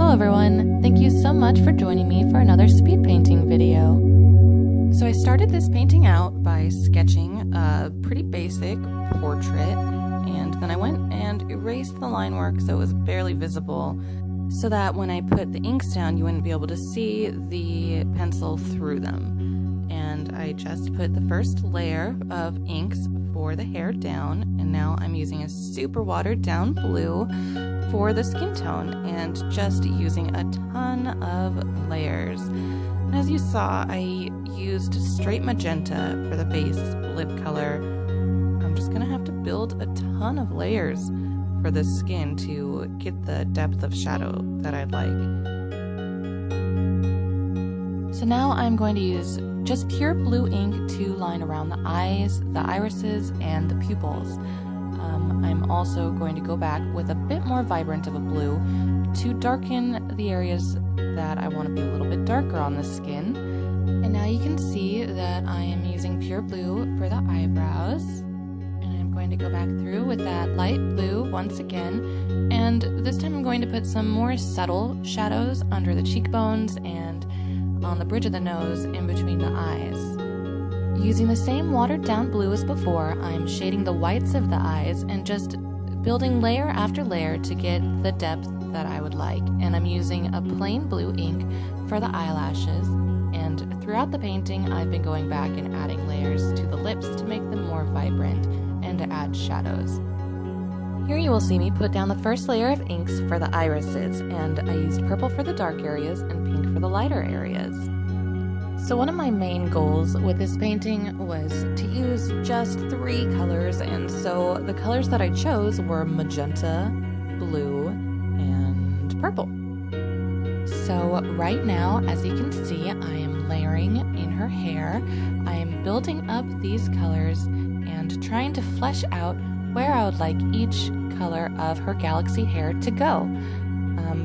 Hello everyone, thank you so much for joining me for another speed painting video. So I started this painting out by sketching a pretty basic portrait, and then I went and erased the line work so it was barely visible, so that when I put the inks down you wouldn't be able to see the pencil through them. And I just put the first layer of inks for the hair down, and now I'm using a super watered down blue for the skin tone and just using a ton of layers. And as you saw, I used straight magenta for the base lip color. I'm just gonna have to build a ton of layers for the skin to get the depth of shadow that I'd like. So now I'm going to use just pure blue ink to line around the eyes, the irises, and the pupils. I'm also going to go back with a bit more vibrant of a blue to darken the areas that I want to be a little bit darker on the skin. And now you can see that I am using pure blue for the eyebrows. And I'm going to go back through with that light blue once again. And this time I'm going to put some more subtle shadows under the cheekbones and on the bridge of the nose in between the eyes. Using the same watered down blue as before, I'm shading the whites of the eyes and just building layer after layer to get the depth that I would like. And I'm using a plain blue ink for the eyelashes, and throughout the painting I've been going back and adding layers to the lips to make them more vibrant and to add shadows. Here you will see me put down the first layer of inks for the irises, and I used purple for the dark areas and pink for the lighter areas. So one of my main goals with this painting was to use just 3 colors, and so the colors that I chose were magenta, blue, and purple. So right now, as you can see, I am layering in her hair. I am building up these colors and trying to flesh out where I would like each color of her galaxy hair to go.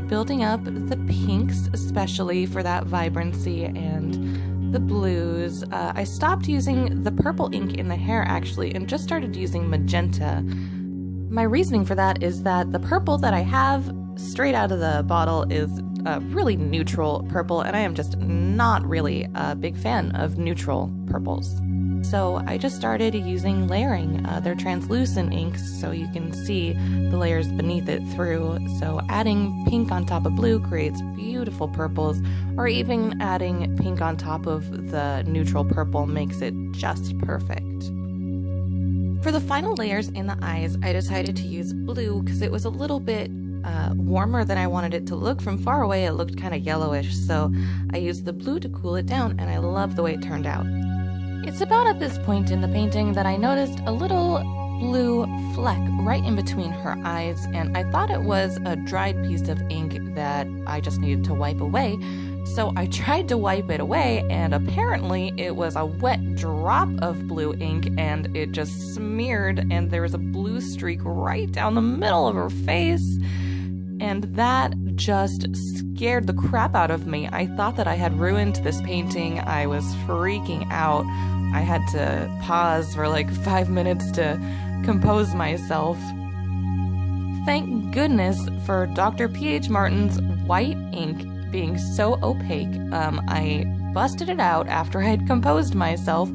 Building up the pinks, especially for that vibrancy, and the blues. I stopped using the purple ink in the hair actually and just started using magenta. My reasoning for that is that the purple that I have straight out of the bottle is a really neutral purple, and I am just not really a big fan of neutral purples. So I just started using layering. They're translucent inks, so you can see the layers beneath it through. So adding pink on top of blue creates beautiful purples, or even adding pink on top of the neutral purple makes it just perfect. For the final layers in the eyes, I decided to use blue because it was a little bit warmer than I wanted it to look. From far away, it looked kind of yellowish, so I used the blue to cool it down, and I love the way it turned out. It's about at this point in the painting that I noticed a little blue fleck right in between her eyes, and I thought it was a dried piece of ink that I just needed to wipe away. So I tried to wipe it away, and apparently it was a wet drop of blue ink, and it just smeared, and there was a blue streak right down the middle of her face. And that just scared the crap out of me. I thought that I had ruined this painting. I was freaking out. I had to pause for like 5 minutes to compose myself. Thank goodness for Dr. P.H. Martin's white ink being so opaque. I busted it out after I had composed myself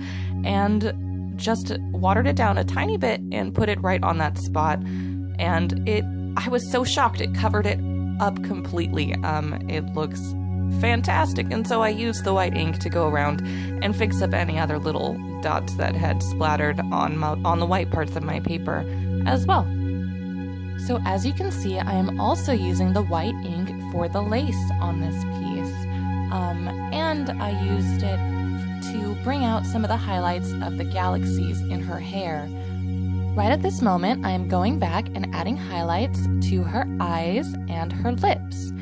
and just watered it down a tiny bit and put it right on that spot. And I was so shocked, it covered it up completely. It looks fantastic, and so I used the white ink to go around and fix up any other little dots that had splattered on the white parts of my paper as well. So as you can see, I am also using the white ink for the lace on this piece, and I used it to bring out some of the highlights of the galaxies in her hair. Right at this moment, I am going back and adding highlights to her eyes and her lips.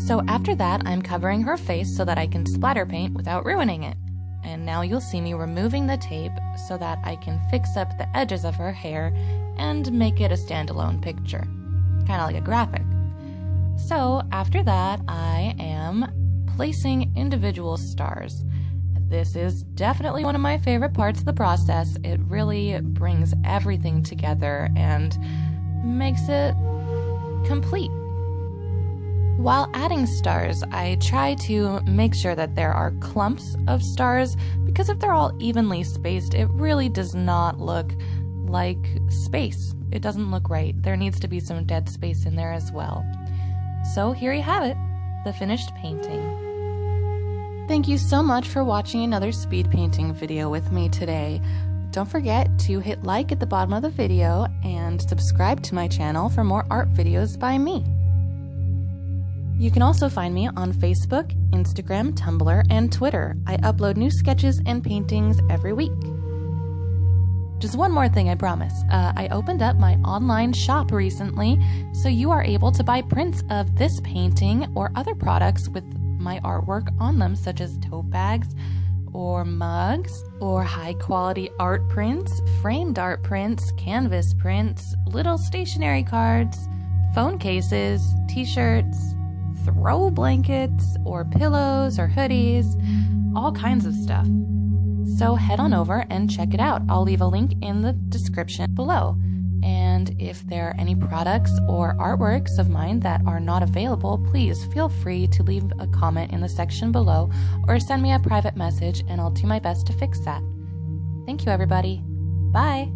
So after that, I'm covering her face so that I can splatter paint without ruining it. And now you'll see me removing the tape so that I can fix up the edges of her hair and make it a standalone picture, kind of like a graphic. So after that, I am placing individual stars. This is definitely one of my favorite parts of the process. It really brings everything together and makes it complete. While adding stars, I try to make sure that there are clumps of stars, because if they're all evenly spaced, it really does not look like space. It doesn't look right. There needs to be some dead space in there as well. So here you have it, the finished painting. Thank you so much for watching another speed painting video with me today. Don't forget to hit like at the bottom of the video and subscribe to my channel for more art videos by me. You can also find me on Facebook, Instagram, Tumblr, and Twitter. I upload new sketches and paintings every week. Just one more thing, I promise. I opened up my online shop recently, so you are able to buy prints of this painting or other products with my artwork on them, such as tote bags or mugs or high-quality art prints, framed art prints, canvas prints, little stationery cards, phone cases, t-shirts, throw blankets or pillows or hoodies, all kinds of stuff. So head on over and check it out. I'll leave a link in the description below. And if there are any products or artworks of mine that are not available, please feel free to leave a comment in the section below or send me a private message and I'll do my best to fix that. Thank you, everybody. Bye.